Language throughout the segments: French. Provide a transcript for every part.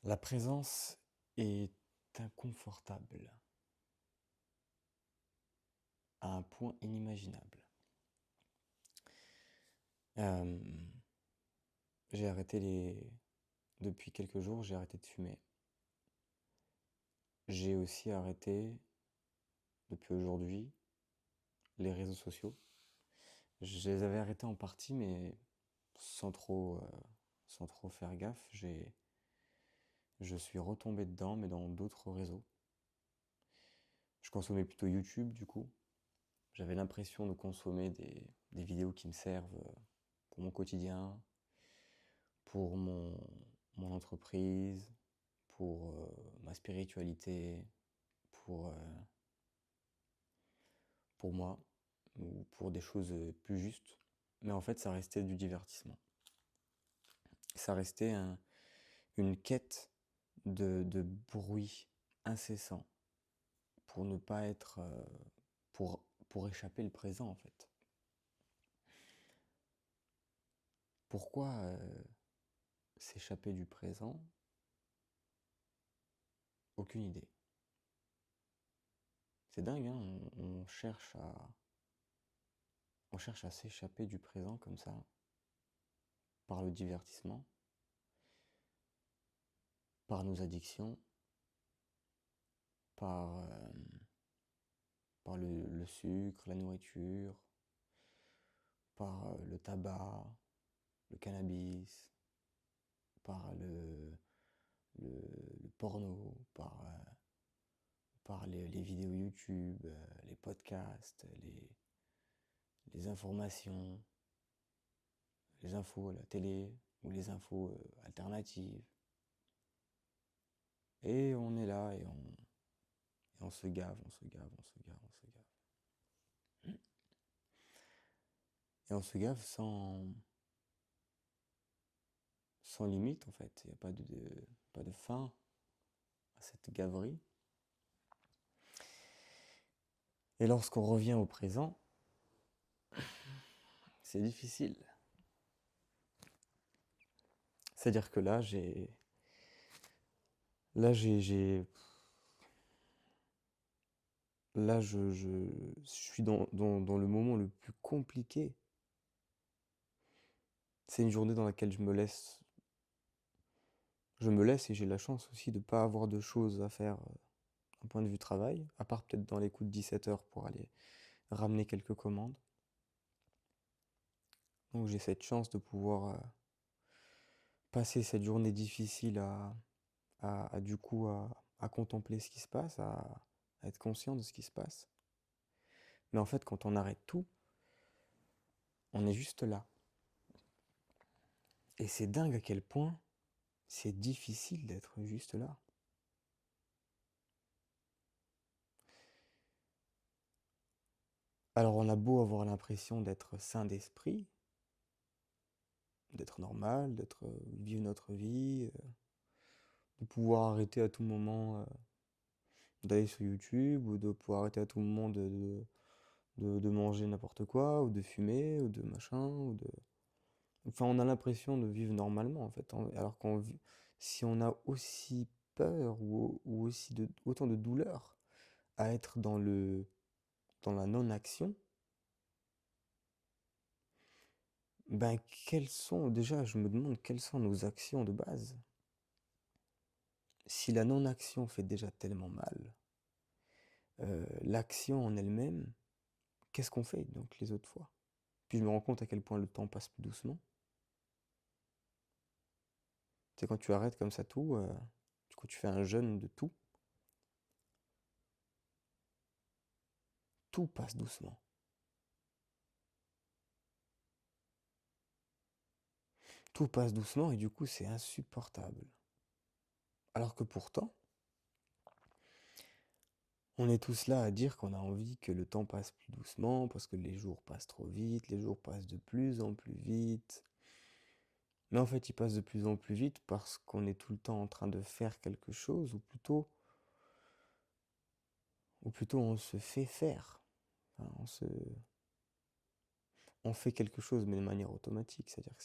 La présence est inconfortable à un point inimaginable. Euh, j'ai arrêté les... Depuis quelques jours, j'ai arrêté de fumer. J'ai aussi arrêté, depuis aujourd'hui, les réseaux sociaux. Je les avais arrêtés en partie, mais sans trop, euh, sans trop faire gaffe. Je suis retombé dedans, mais dans d'autres réseaux. Je consommais plutôt YouTube, du coup. J'avais l'impression de consommer des vidéos qui me servent pour mon quotidien, pour mon entreprise, pour ma spiritualité, pour, euh, pour moi, ou pour des choses plus justes. Mais en fait, ça restait du divertissement. Ça restait une quête de bruit incessant pour ne pas être... pour échapper le présent, en fait. Pourquoi s'échapper du présent? Aucune idée. C'est dingue, hein, on cherche à s'échapper du présent comme ça, par le divertissement, par nos addictions, par, par le sucre, la nourriture, par le tabac, le cannabis, par le, le porno, par les vidéos YouTube, les podcasts, les informations, les infos à la télé ou les infos alternatives. Et on est là et on se gave, on se gave, on se gave, on se gave. Et on se gave sans limite en fait. Il n'y a pas de fin à cette gaverie. Et lorsqu'on revient au présent, c'est difficile. C'est-à-dire que là j'ai, là je suis dans le moment le plus compliqué. C'est une journée dans laquelle je me laisse et j'ai la chance aussi de ne pas avoir de choses à faire d'un point de vue travail, à part peut-être dans les coups de 17 heures pour aller ramener quelques commandes. Donc j'ai cette chance de pouvoir passer cette journée difficile du coup à contempler ce qui se passe, à être conscient de ce qui se passe. Mais en fait, quand on arrête tout, on est juste là. Et c'est dingue à quel point c'est difficile d'être juste là. Alors on a beau avoir l'impression d'être sain d'esprit, d'être normal, vivre notre vie, de pouvoir arrêter à tout moment d'aller sur YouTube ou de pouvoir arrêter à tout moment de manger n'importe quoi ou de fumer ou de machin ou de enfin on a l'impression de vivre normalement en fait alors si on a aussi peur ou aussi autant de douleur à être dans la non-action, ben déjà je me demande quelles sont nos actions de base. Si la non-action fait déjà tellement mal, l'action en elle-même, qu'est-ce qu'on fait donc les autres fois? Puis je me rends compte à quel point le temps passe plus doucement. C'est quand tu arrêtes comme ça tout, du coup tu fais un jeûne de tout, tout passe doucement. Tout passe doucement et du coup c'est insupportable. Alors que pourtant, on est tous là à dire qu'on a envie que le temps passe plus doucement parce que les jours passent trop vite, les jours passent de plus en plus vite. Mais en fait, ils passent de plus en plus vite parce qu'on est tout le temps en train de faire quelque chose, ou plutôt on se fait faire. Enfin, on fait quelque chose mais de manière automatique, c'est-à-dire que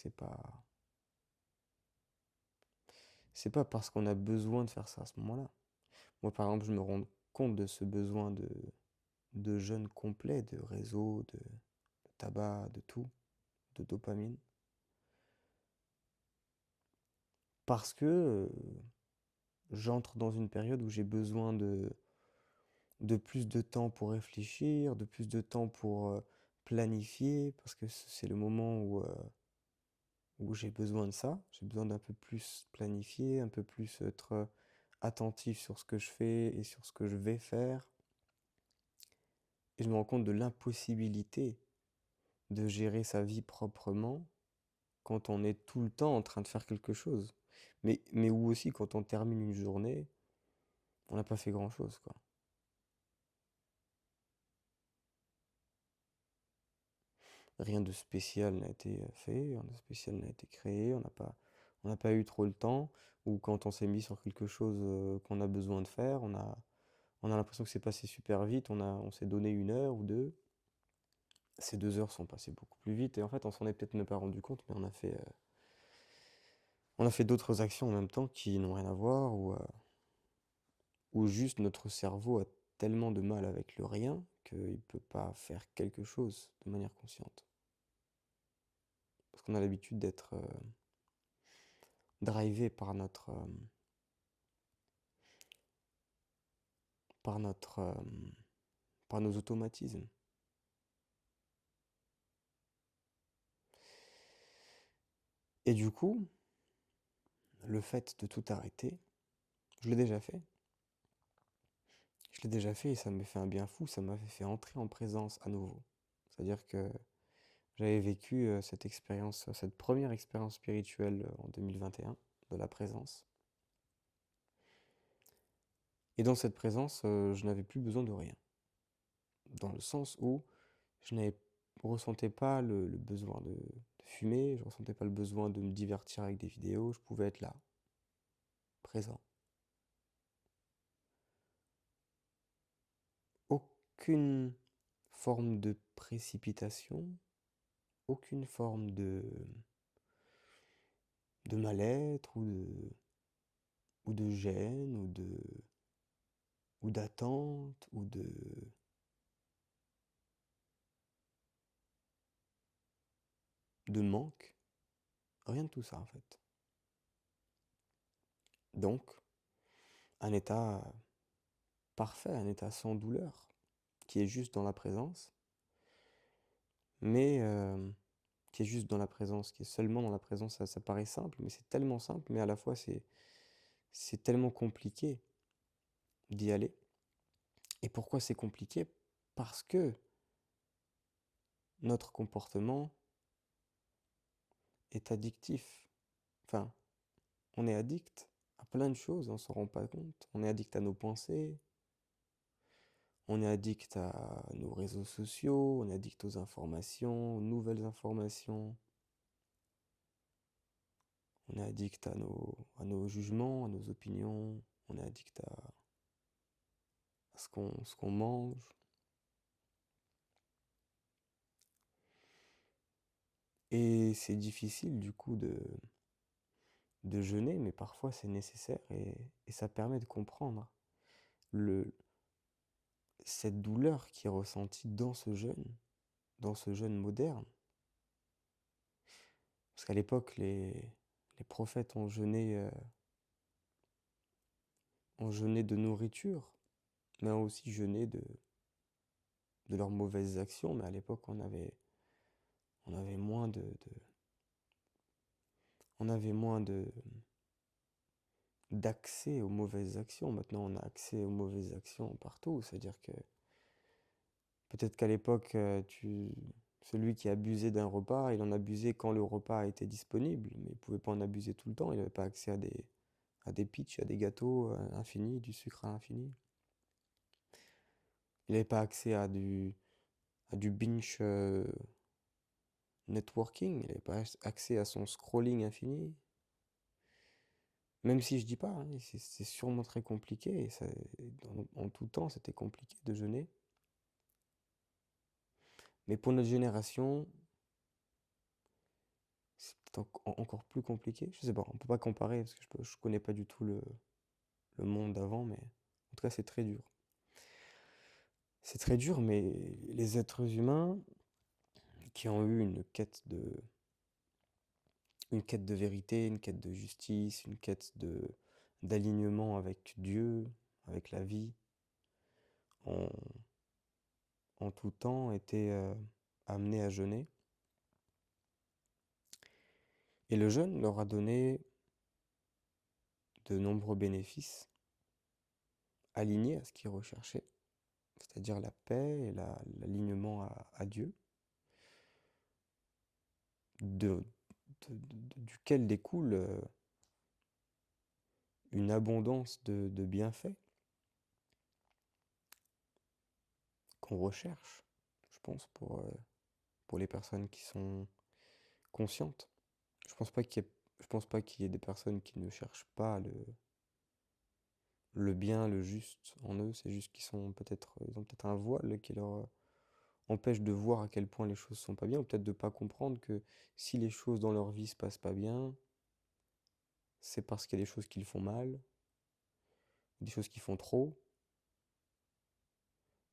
c'est pas parce qu'on a besoin de faire ça à ce moment-là. Moi, par exemple, je me rends compte de ce besoin de jeûne complet, de réseau, de tabac, de tout, de dopamine, parce que j'entre dans une période où j'ai besoin de plus de temps pour réfléchir, de plus de temps pour planifier, parce que c'est le moment où j'ai besoin de ça. J'ai besoin d'un peu plus planifier, un peu plus être attentif sur ce que je fais et sur ce que je vais faire. Et je me rends compte de l'impossibilité de gérer sa vie proprement quand on est tout le temps en train de faire quelque chose. Mais ou aussi quand on termine une journée, on n'a pas fait grand-chose, quoi. Rien de spécial n'a été fait, rien de spécial n'a été créé, on n'a pas eu trop le temps, ou quand on s'est mis sur quelque chose qu'on a besoin de faire, on a l'impression que c'est passé super vite, on s'est donné 1 heure ou deux, ces 2 heures sont passées beaucoup plus vite, et en fait on s'en est peut-être même pas rendu compte, mais on a fait d'autres actions en même temps qui n'ont rien à voir, ou juste notre cerveau a tellement de mal avec le rien qu'il ne peut pas faire quelque chose de manière consciente. Parce qu'on a l'habitude d'être drivé par par nos automatismes. Et du coup, le fait de tout arrêter, je l'ai déjà fait. Je l'ai déjà fait et ça me fait un bien fou, ça m'avait fait entrer en présence à nouveau. C'est-à-dire que j'avais vécu cette expérience, cette première expérience spirituelle en 2021, de la présence. Et dans cette présence, je n'avais plus besoin de rien. Dans le sens où je ne ressentais pas le besoin de fumer, je ne ressentais pas le besoin de me divertir avec des vidéos, je pouvais être là, présent. Aucune forme de précipitation, aucune forme de mal-être ou de gêne ou d'attente de manque. Rien de tout ça en fait. Donc, un état parfait, un état sans douleur, qui est juste dans la présence, mais qui est juste dans la présence, qui est seulement dans la présence, ça paraît simple, mais c'est tellement simple, mais à la fois c'est tellement compliqué d'y aller. Et pourquoi c'est compliqué? Parce que notre comportement est addictif. Enfin, on est addict à plein de choses, on ne s'en rend pas compte. On est addict à nos pensées, on est addict à nos réseaux sociaux, on est addict aux informations, aux nouvelles informations. On est addict à nos jugements, à nos opinions, on est addict à ce qu'on mange. Et c'est difficile du coup de jeûner, mais parfois c'est nécessaire et ça permet de comprendre le, cette douleur qui est ressentie dans ce jeûne moderne. Parce qu'à l'époque, les prophètes ont jeûné de nourriture, mais ont aussi jeûné de leurs mauvaises actions. Mais à l'époque, on avait moins on avait moins d'accès aux mauvaises actions. Maintenant, on a accès aux mauvaises actions partout. C'est-à-dire que peut-être qu'à l'époque, celui qui abusait d'un repas, il en abusait quand le repas était disponible, mais il ne pouvait pas en abuser tout le temps. Il n'avait pas accès à des pitchs, à des gâteaux infinis, du sucre à l'infini. Il n'avait pas accès à du binge networking. Il n'avait pas accès à son scrolling infini. Même si je dis pas, hein, c'est sûrement très compliqué. Et en tout temps, c'était compliqué de jeûner. Mais pour notre génération, c'est peut-être encore plus compliqué. Je sais pas, on peut pas comparer parce que je connais pas du tout le monde d'avant, mais en tout cas, c'est très dur. C'est très dur, mais les êtres humains qui ont eu une quête de vérité, une quête de justice, une quête d'alignement avec Dieu, avec la vie, ont en tout temps été amenés à jeûner. Et le jeûne leur a donné de nombreux bénéfices alignés à ce qu'ils recherchaient, c'est-à-dire la paix et l'alignement à Dieu, de, duquel découle une abondance de bienfaits qu'on recherche, je pense, pour les personnes qui sont conscientes. Je pense pas qu'il y ait des personnes qui ne cherchent pas le bien, le juste en eux. C'est juste ils ont peut-être un voile qui leur empêche de voir à quel point les choses sont pas bien, ou peut-être de pas comprendre que si les choses dans leur vie se passent pas bien, c'est parce qu'il y a des choses qu'ils font mal, des choses qu'ils font trop.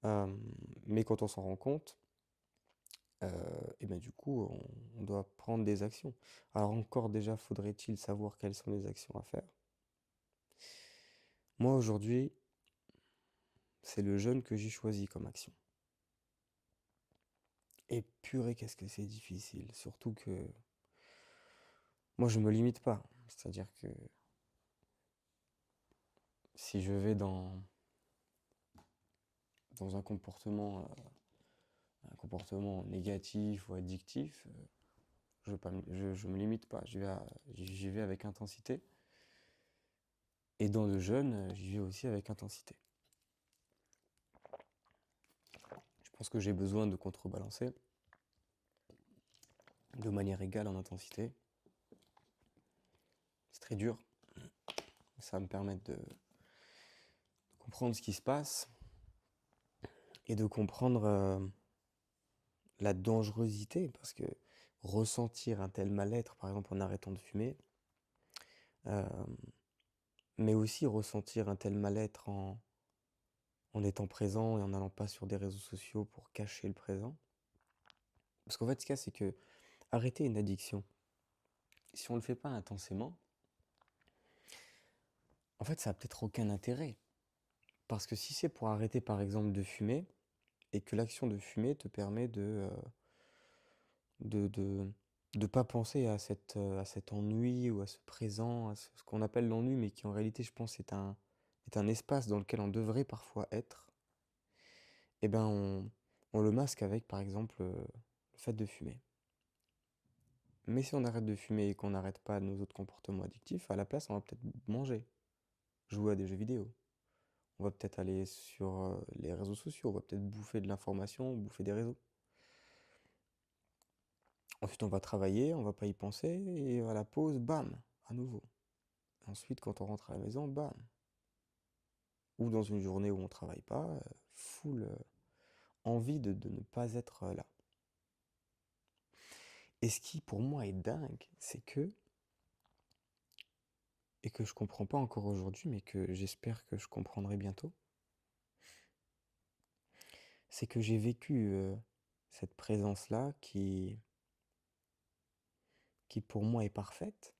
Euh, mais quand on s'en rend compte, et ben du coup, on doit prendre des actions. Alors encore déjà, faudrait-il savoir quelles sont les actions à faire. Moi aujourd'hui, c'est le jeûne que j'ai choisi comme action. Et purée, qu'est-ce que c'est difficile. Surtout que moi, je me limite pas. C'est-à-dire que si je vais dans un comportement négatif ou addictif, je me limite pas. J'y vais avec intensité. Et dans le jeûne, j'y vais aussi avec intensité. Je pense que j'ai besoin de contrebalancer de manière égale en intensité. C'est très dur. Ça va me permettre de comprendre ce qui se passe et de comprendre la dangerosité, parce que ressentir un tel mal-être, par exemple en arrêtant de fumer, euh, mais aussi ressentir un tel mal-être en étant présent et en n'allant pas sur des réseaux sociaux pour cacher le présent. Parce qu'en fait, ce qu'il y a, c'est que arrêter une addiction, si on ne le fait pas intensément, en fait, ça n'a peut-être aucun intérêt. Parce que si c'est pour arrêter, par exemple, de fumer, et que l'action de fumer te permet de, de, de pas penser à cet ennui ou à ce présent, à ce qu'on appelle l'ennui, mais qui en réalité, je pense, est un espace dans lequel on devrait parfois être, eh ben on le masque avec, par exemple, le fait de fumer. Mais si on arrête de fumer et qu'on n'arrête pas nos autres comportements addictifs, à la place, on va peut-être manger, jouer à des jeux vidéo. On va peut-être aller sur les réseaux sociaux, on va peut-être bouffer de l'information, bouffer des réseaux. Ensuite, on va travailler, on va pas y penser, et à la pause, bam, à nouveau. Ensuite, quand on rentre à la maison, bam. Ou dans une journée où on travaille pas, full envie de ne pas être là. Et ce qui, pour moi, est dingue, c'est que, et que je comprends pas encore aujourd'hui, mais que j'espère que je comprendrai bientôt, c'est que j'ai vécu cette présence-là qui pour moi est parfaite,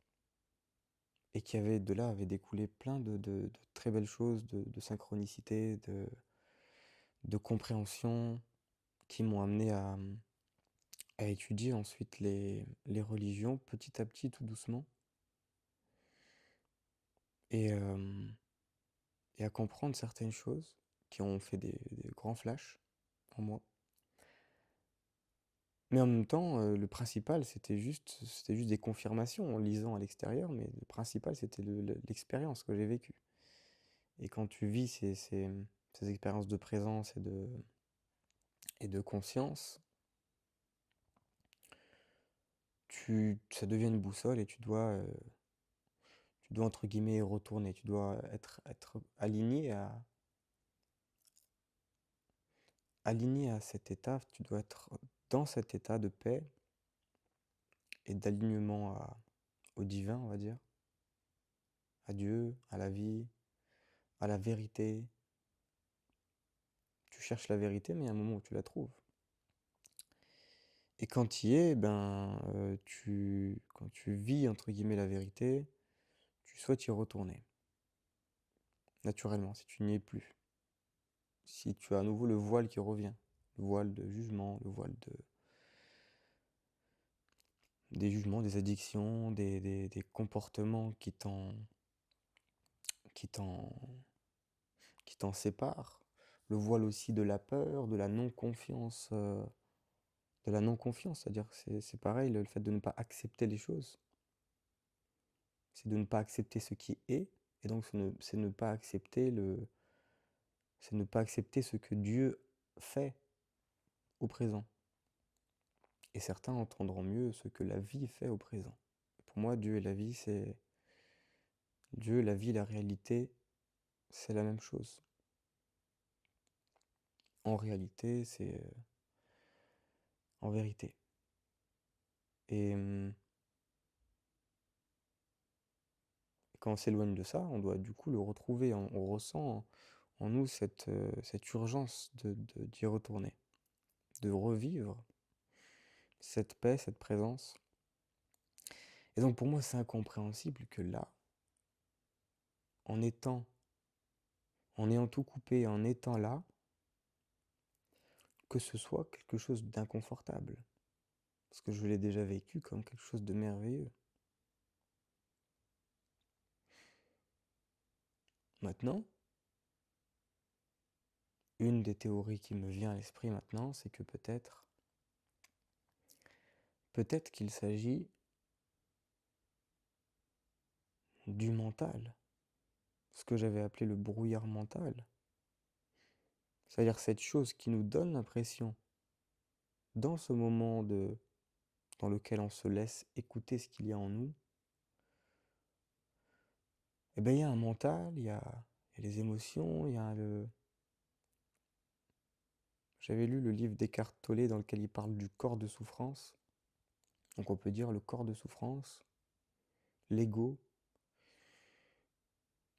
et qui avait de là avait découlé plein de très belles choses, de synchronicité, de compréhension, qui m'ont amené à étudier ensuite les religions petit à petit, tout doucement, et, euh, et à comprendre certaines choses qui ont fait des grands flashs en moi. Mais en même temps, le principal, c'était juste des confirmations en lisant à l'extérieur, mais le principal, c'était l'expérience que j'ai vécue. Et quand tu vis ces expériences de présence et de conscience, ça devient une boussole et tu dois entre guillemets retourner, tu dois être aligné à cet état, tu dois être dans cet état de paix et d'alignement au divin, on va dire, à Dieu, à la vie, à la vérité. Tu cherches la vérité, mais il y a un moment où tu la trouves. Et quand tu y es, quand tu vis, entre guillemets, la vérité, tu souhaites y retourner, naturellement, si tu n'y es plus. Si tu as à nouveau le voile qui revient, le voile de jugement, le voile des jugements, des addictions, des comportements qui t'en, qui t'en séparent, le voile aussi de la peur, de la non-confiance, c'est-à-dire que c'est pareil, le fait de ne pas accepter les choses, c'est de ne pas accepter ce qui est, et donc c'est ne pas accepter c'est ne pas accepter ce que Dieu fait au présent. Et certains entendront mieux ce que la vie fait au présent. Pour moi, Dieu et la vie, c'est Dieu, la vie, la réalité, c'est la même chose. En réalité, c'est en vérité. Et quand on s'éloigne de ça, on doit du coup le retrouver. On ressent en nous cette urgence d'y retourner, de revivre cette paix, cette présence. Et donc pour moi, c'est incompréhensible que là, en étant, en ayant tout coupé, en étant là, que ce soit quelque chose d'inconfortable. Parce que je l'ai déjà vécu comme quelque chose de merveilleux. Maintenant, une des théories qui me vient à l'esprit maintenant, c'est que peut-être qu'il s'agit du mental, ce que j'avais appelé le brouillard mental. C'est-à-dire cette chose qui nous donne l'impression, dans ce moment dans lequel on se laisse écouter ce qu'il y a en nous, eh ben, il y a un mental, il y a les émotions, il y a le... J'avais lu le livre d'Eckhart Tolle dans lequel il parle du corps de souffrance. Donc on peut dire le corps de souffrance, l'ego,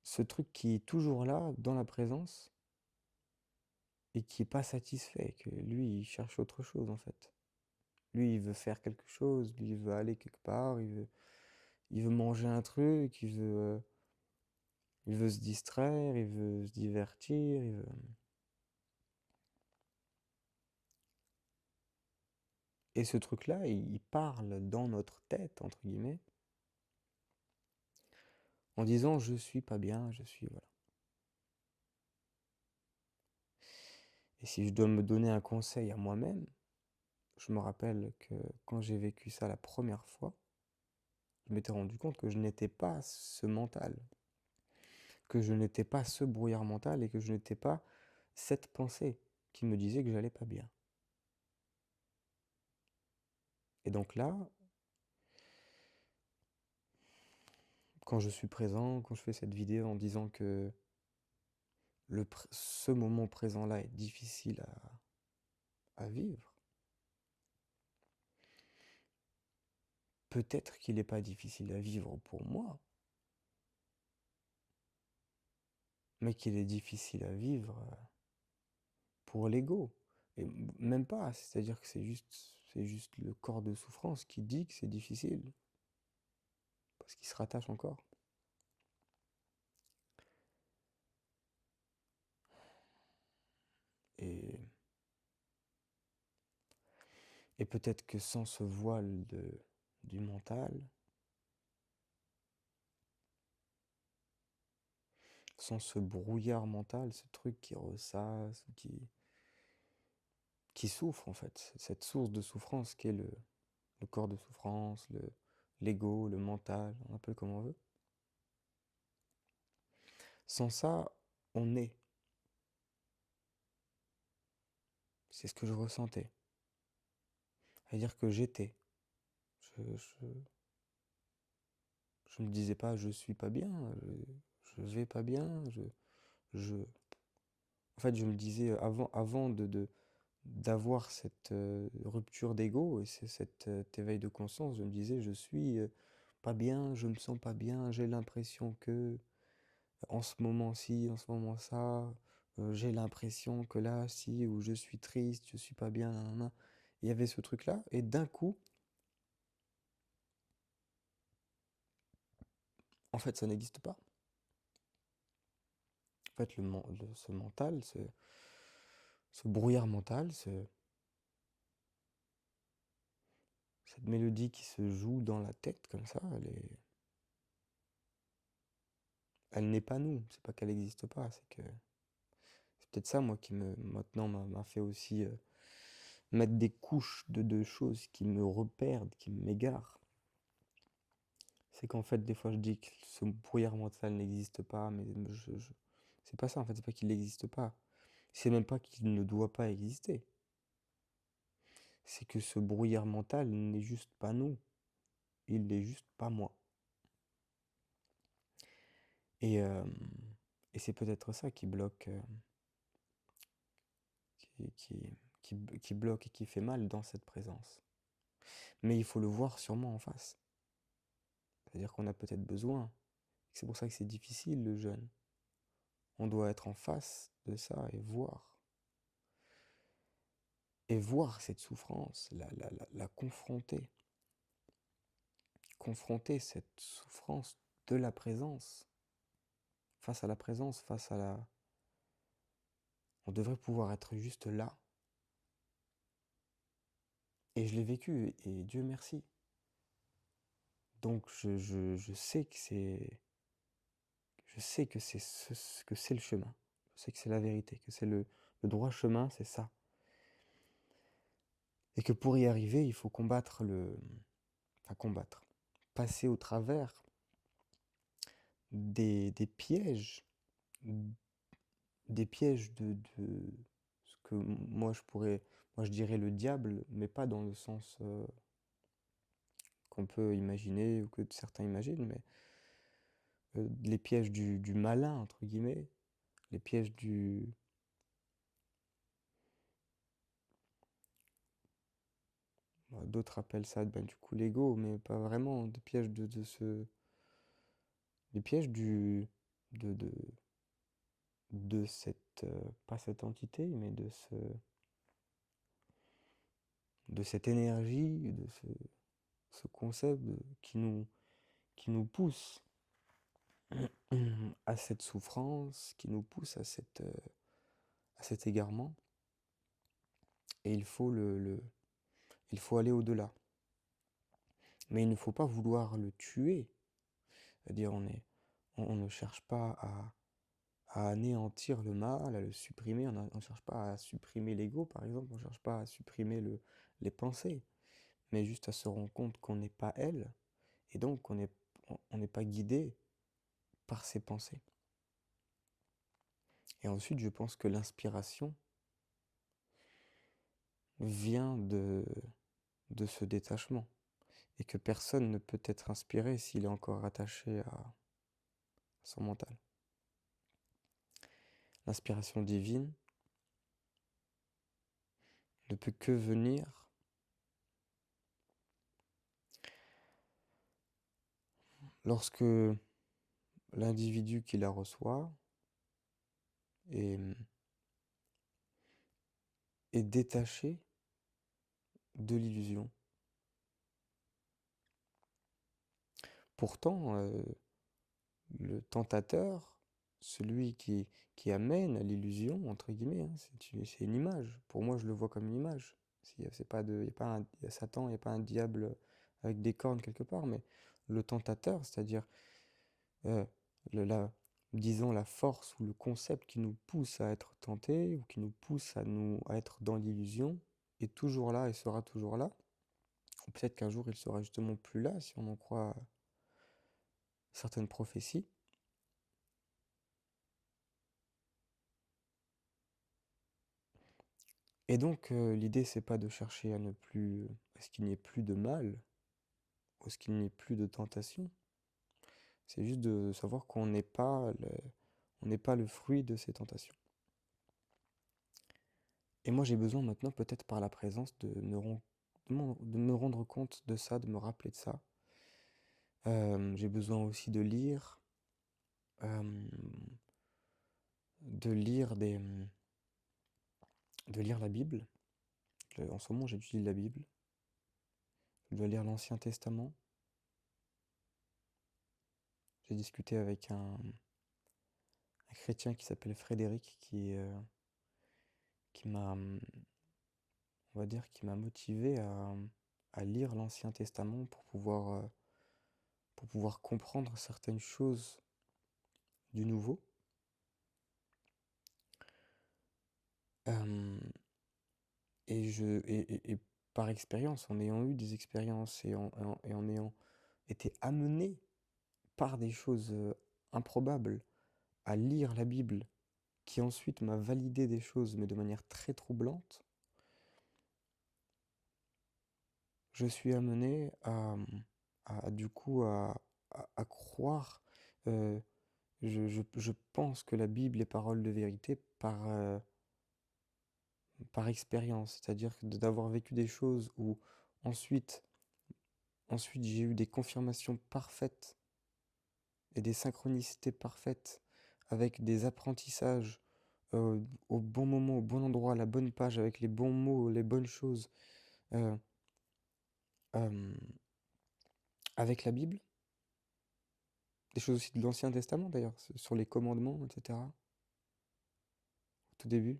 ce truc qui est toujours là, dans la présence, et qui n'est pas satisfait, que lui, il cherche autre chose en fait. Lui, il veut faire quelque chose, lui, il veut aller quelque part, il veut manger un truc, il veut se distraire, il veut se divertir, il veut... Et ce truc-là, il parle dans notre tête, entre guillemets, en disant je suis pas bien, je suis... Voilà. Et si je dois me donner un conseil à moi-même, je me rappelle que quand j'ai vécu ça la première fois, je m'étais rendu compte que je n'étais pas ce mental, que je n'étais pas ce brouillard mental et que je n'étais pas cette pensée qui me disait que j'allais pas bien. Et donc là, quand je suis présent, quand je fais cette vidéo en disant que ce moment présent-là est difficile à vivre, peut-être qu'il n'est pas difficile à vivre pour moi, mais qu'il est difficile à vivre pour l'ego. Et même pas, c'est-à-dire que c'est juste le corps de souffrance qui dit que c'est difficile, parce qu'il se rattache encore. Et, et peut-être que sans ce voile du mental, sans ce brouillard mental, ce truc qui ressasse, qui souffre en fait, cette source de souffrance qui est le corps de souffrance, l'ego, le mental, on appelle comme on veut. Sans ça, on est. C'est ce que je ressentais. C'est-à-dire que j'étais. Je, je, je me disais pas je suis pas bien, je vais pas bien, je... En fait, je me disais avant d'avoir cette rupture d'ego et cet éveil de conscience. Je me disais, je suis pas bien, je me sens pas bien, j'ai l'impression que en ce moment-ci, en ce moment ça, j'ai l'impression que là, si, où je suis triste, je suis pas bien, nanana. Il y avait ce truc-là, et d'un coup, en fait, ça n'existe pas. En fait, ce mental, ce brouillard mental, cette mélodie qui se joue dans la tête comme ça, elle n'est pas nous. C'est pas qu'elle n'existe pas, c'est que c'est peut-être ça, moi, qui maintenant m'a fait aussi mettre des couches de choses qui me reperdent, qui m'égarent. C'est qu'en fait, des fois, je dis que ce brouillard mental n'existe pas, mais c'est pas ça, en fait, c'est pas qu'il n'existe pas. C'est même pas qu'il ne doit pas exister. C'est que ce brouillard mental n'est juste pas nous. Il n'est juste pas moi. Et, euh, et c'est peut-être ça qui bloque, qui, qui, qui bloque et qui fait mal dans cette présence. Mais il faut le voir sûrement en face. C'est-à-dire qu'on a peut-être besoin. C'est pour ça que c'est difficile, le jeûne. On doit être en face de ça et voir. Et voir cette souffrance, la confronter. Confronter cette souffrance de la présence. Face à la présence, face à la... On devrait pouvoir être juste là. Et je l'ai vécu, et Dieu merci. Donc je sais que c'est... Je sais que c'est que c'est le chemin. Je sais que c'est la vérité, que c'est le droit chemin, c'est ça. Et que pour y arriver, il faut combattre Enfin, combattre. Passer au travers des pièges. Des pièges de ce que moi je dirais le diable, mais pas dans le sens qu'on peut imaginer ou que certains imaginent, mais les pièges du malin, entre guillemets, les pièges d'autres appellent ça ben, du coup l'ego, mais pas vraiment, des pièges les pièges de, de, de cette, pas cette entité, mais de cette énergie, ce concept qui nous pousse à cette souffrance, qui nous pousse à cet égarement. Et il faut aller au-delà. Mais il ne faut pas vouloir le tuer. C'est-à-dire, on ne cherche pas à anéantir le mal, à le supprimer. On ne cherche pas à supprimer l'ego, par exemple. On ne cherche pas à supprimer les pensées. Mais juste à se rendre compte qu'on n'est pas elle. Et donc, on n'est pas guidé par ses pensées. Et ensuite, je pense que l'inspiration vient de ce détachement. Et que personne ne peut être inspiré s'il est encore attaché à son mental. L'inspiration divine ne peut que venir lorsque l'individu qui la reçoit est, est détaché de l'illusion. Pourtant, le tentateur, celui qui amène à l'illusion, entre guillemets, hein, c'est une image. Pour moi, je le vois comme une image. C'est pas de, y a Satan, il n'y a pas un diable avec des cornes quelque part, mais le tentateur, c'est-à-dire euh, disons la force ou le concept qui nous pousse à être tentés ou qui nous pousse à être dans l'illusion, est toujours là et sera toujours là. Ou peut-être qu'un jour il sera justement plus là si on en croit certaines prophéties. Et donc, l'idée, c'est pas de chercher à ce qu'il n'y ait plus de mal, ou à ce qu'il n'y ait plus de tentation. C'est juste de savoir on n'est pas le fruit de ces tentations. Et moi, j'ai besoin maintenant, peut-être par la présence, de me rendre compte de ça, de me rappeler de ça. J'ai besoin aussi euh, de lire de lire la Bible. En ce moment, j'étudie la Bible. Je dois lire l'Ancien Testament. J'ai discuté avec un chrétien qui s'appelle Frédéric, qui m'a, on va dire, qui m'a motivé à lire l'Ancien Testament pour pouvoir comprendre certaines choses du Nouveau. Euh, et par expérience, en ayant eu des expériences et en ayant été amené par des choses improbables à lire la Bible, qui ensuite m'a validé des choses, mais de manière très troublante, je suis amené du coup à croire. euh, je pense que la Bible est parole de vérité par expérience, c'est-à-dire d'avoir vécu des choses où ensuite, ensuite j'ai eu des confirmations parfaites et des synchronicités parfaites avec des apprentissages au bon moment, au bon endroit, à la bonne page, avec les bons mots, les bonnes choses, euh, euh, avec la Bible. Des choses aussi de l'Ancien Testament d'ailleurs, sur les commandements, etc. Au tout début,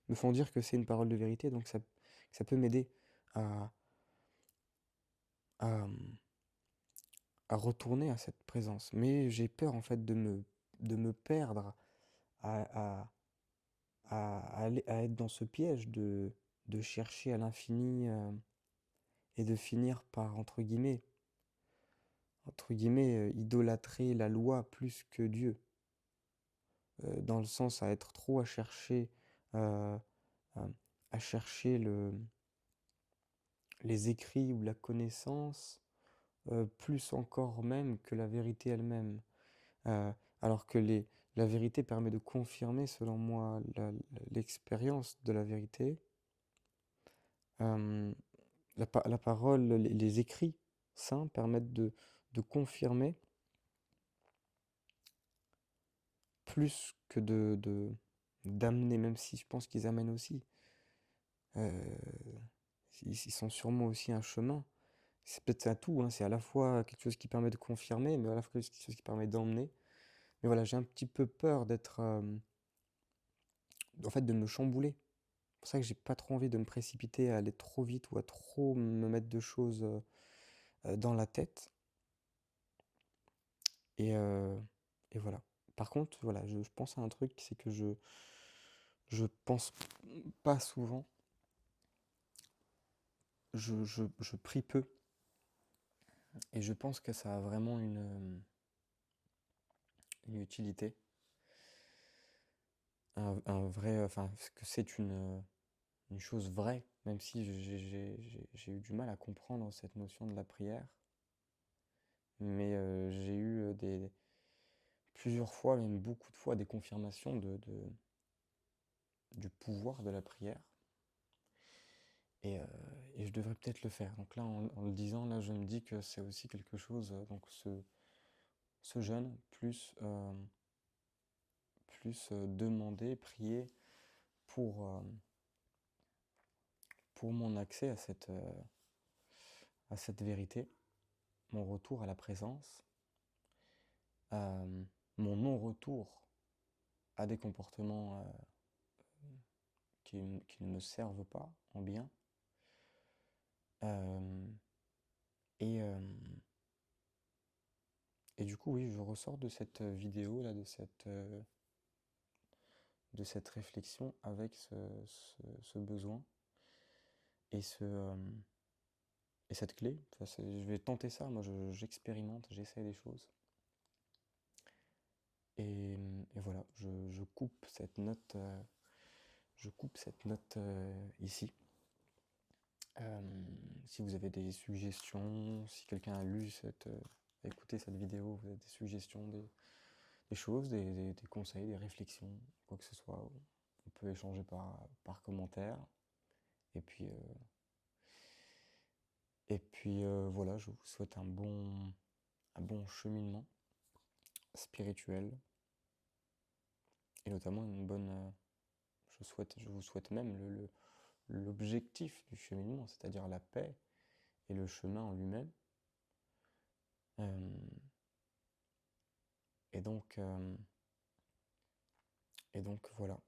me font dire que c'est une parole de vérité, donc ça peut m'aider à, à, à retourner à cette présence. Mais j'ai peur en fait de me perdre, à, à, à être dans ce piège de chercher à l'infini et de finir par, entre guillemets idolâtrer la loi plus que Dieu. Dans le sens à être trop euh, euh, à chercher les écrits ou la connaissance, plus encore même que la vérité elle-même. Euh, alors que la vérité permet de confirmer, selon moi, l'expérience de la vérité. Euh, la parole, les écrits saints permettent de confirmer plus que d'amener, même si je pense qu'ils amènent aussi. Euh, ils sont sûrement aussi un chemin. C'est peut-être un tout, hein, c'est à la fois quelque chose qui permet de confirmer, mais à la fois quelque chose qui permet d'emmener. Mais voilà, j'ai un petit peu peur en fait, de me chambouler. C'est pour ça que j'ai pas trop envie de me précipiter à aller trop vite ou à trop me mettre de choses dans la tête. Et, euh, et voilà. Par contre, voilà, je pense à un truc, c'est que je pense pas souvent, je prie peu, et je pense que ça a vraiment une utilité, un vrai, enfin, que c'est une chose vraie, même si j'ai eu du mal à comprendre cette notion de la prière. Mais j'ai eu plusieurs fois, même beaucoup de fois, des confirmations du pouvoir de la prière. Et, euh, et je devrais peut-être le faire. Donc là, en le disant, là, je me dis que c'est aussi quelque chose, donc ce jeûne, plus demander, prier pour, euh, pour mon accès à cette vérité, mon retour à la présence, euh, mon non-retour à des comportements qui ne me servent pas en bien. Euh, et, euh, et du coup, oui, je ressors de cette vidéo, là, de cette réflexion avec ce besoin et, et cette clé. Enfin, je vais tenter ça, moi j'expérimente, j'essaie des choses. Et voilà, je coupe cette note, ici. Euh, Si vous avez des suggestions, si quelqu'un a a écouté cette vidéo, vous avez des suggestions, des choses, des conseils, des réflexions, quoi que ce soit, On peut échanger par commentaire. Et puis, voilà, je vous souhaite un bon cheminement spirituel et notamment une bonne. Je vous souhaite même l'objectif du cheminement, c'est-à-dire la paix et le chemin en lui-même. Euh, et donc voilà.